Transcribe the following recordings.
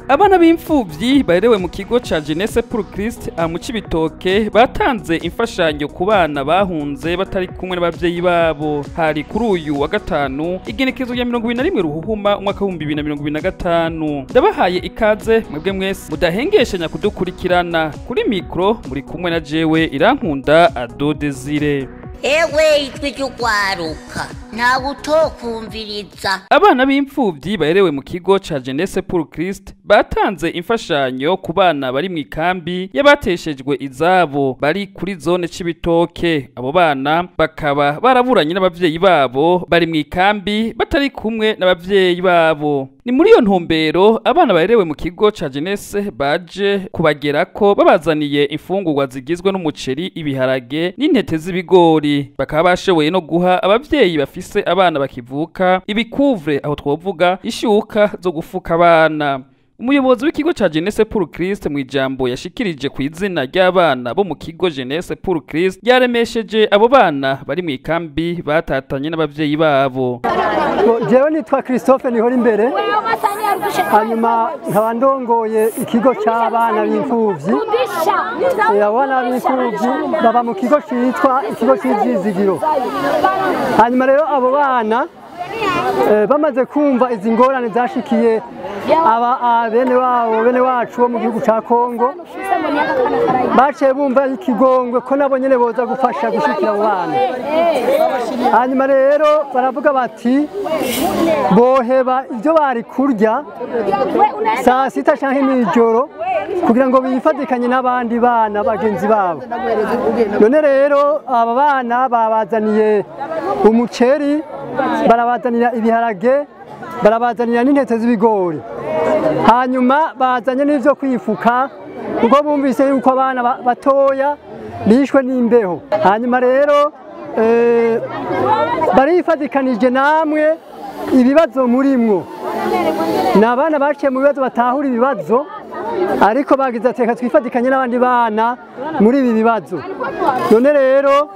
Abana b'imfuvyi baherewe mu kigo ca Jeunesse pour Christ mu Cibitoke batanze imfashanyo ku bana bahunze batari kumwe n'abavyeyi babo. Hari kuri uyu wa gatanu igenekezo rya 21 Ruhuhuma umwaka wa 2025. Ndabahaye ikaze mwebwe mwese mudahengeshanya kudukurikirana. Kuri mikro muri kumwe na jewe Irankunda Ado Desire. Ewe RY'URWARUKA ntawe utokumviriza. Abana b'imfuvyi baherewe mu kigo ca Jeunesse pour Christ batanze imfashanyo ku bana bari mu ikambi y'abateshejwe izabo bari kuri zone Cibitoke. Abo bana bakaba baraburanye n'abavyeyi babo bari mu ikambi batari kumwe n'abavyeyi babo. Ni muri iyo ntumbero abana baherewe mu kigo ca Jeunesse baje kubagerako babazaniye imfungurwa zigizwe n'umuceri, ibiharage n'intete z'ibigori. Bakaba bashoboye no guha abavyeyi bafise abana bakivuka ibikuvre, aho twovuga ishuka zo gufuka abana. Umuyobozi w'ikigo ca Jeunesse pour Christ mu ijambo yashikirije ku izina ry'abana bo mu kigo Jeunesse pour Christ yaremesheje abo bana bari mu ikambi batatanye n'abavyeyi babo. Jewe nitwa Christophe niho imbere, hanyuma nkaba ndongoye ikigo c'abana b'imfuvyi. Abana b'imfuvyi baba mu kigo citwa ikigo c'Ivyizigiro. Hanyuma rero abo bana bamaze kumva izi ngorane zashikiye bene wacu bo mu gihugu ca Kongo, baciye bumva ikigongwe ko nabo nyene boza gufasha gushikira abo bana. Hanyuma rero baravuga bati boheba ivyo bari kurya saa sita canke mw'ijoro kugira ngo bifatikanye n'abandi bana bagenzi babo. None rero aba bana babazaniye umuceri, barabazanira ibiharage, barabazanira n'intete z'ibigori. Hanyuma bazanye n'ivyo kwifuka kuko bumvise yuko abana batoya bishwe n'imbeho. Hanyuma rero barifadikanije namwe ibibazo murimwo. N'abana baciye mu bibazo batahura ibibazo, ariko bagize ateka twifatikanye n'abandi bana muri ibi bibazo. None rero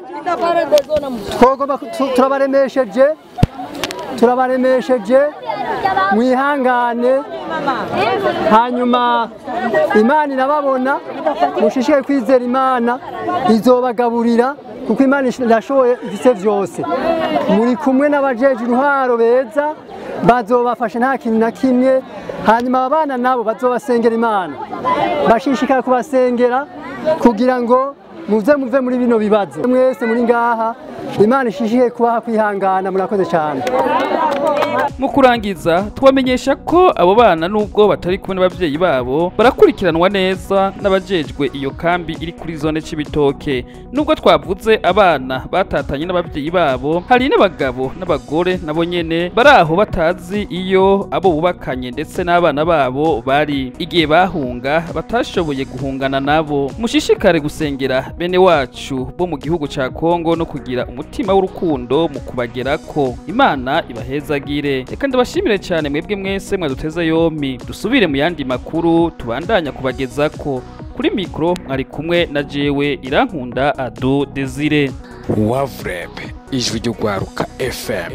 turabaremesheje mwihangane, hanyuma Imana irababona, mushishikaye kwizera Imana izobagaburira kuko Imana irashoboye ifise vyose. Muri kumwe n'abajeje intwaro beza bazobafasha nta kintu na kimwe. Hanyuma abana nabo bazobasengera Imana, bashishikaye kubasengera kugira ngo muve muri bino bibazo. Mwese muri ngaha Imana ishishiye kubaha kwihangana, murakoze cyane. Mu kurangiza twamenyesha ko abo bana nubwo batari kumwe n'abavyeyi babo barakurikiranwa neza n'abajejwe iyo kambi iri kuri zone Cibitoke. Nubwo twavuze abana batatanye n'abavyeyi babo, hari n'abagabo n'abagore nabo nyene baraho batazi iyo abo bubakanye ndetse n'abana babo bari, igihe bahunga batashoboye guhungana nabo. Mushishikare gusengera bene wacu bo mu gihugu ca Kongo no kugira umutima w'urukundo mu kubagerako. Imana ibahezagire. Reka ndabashimire cyane mwebwe mwese mwaduteze yompi. Dusubire mu yandi makuru tubandanya kubagezako. Kuri mikro mwari kumwe na jewe Irankunda Ado Desire. Wavreb ijwi ry'urwaruka FM.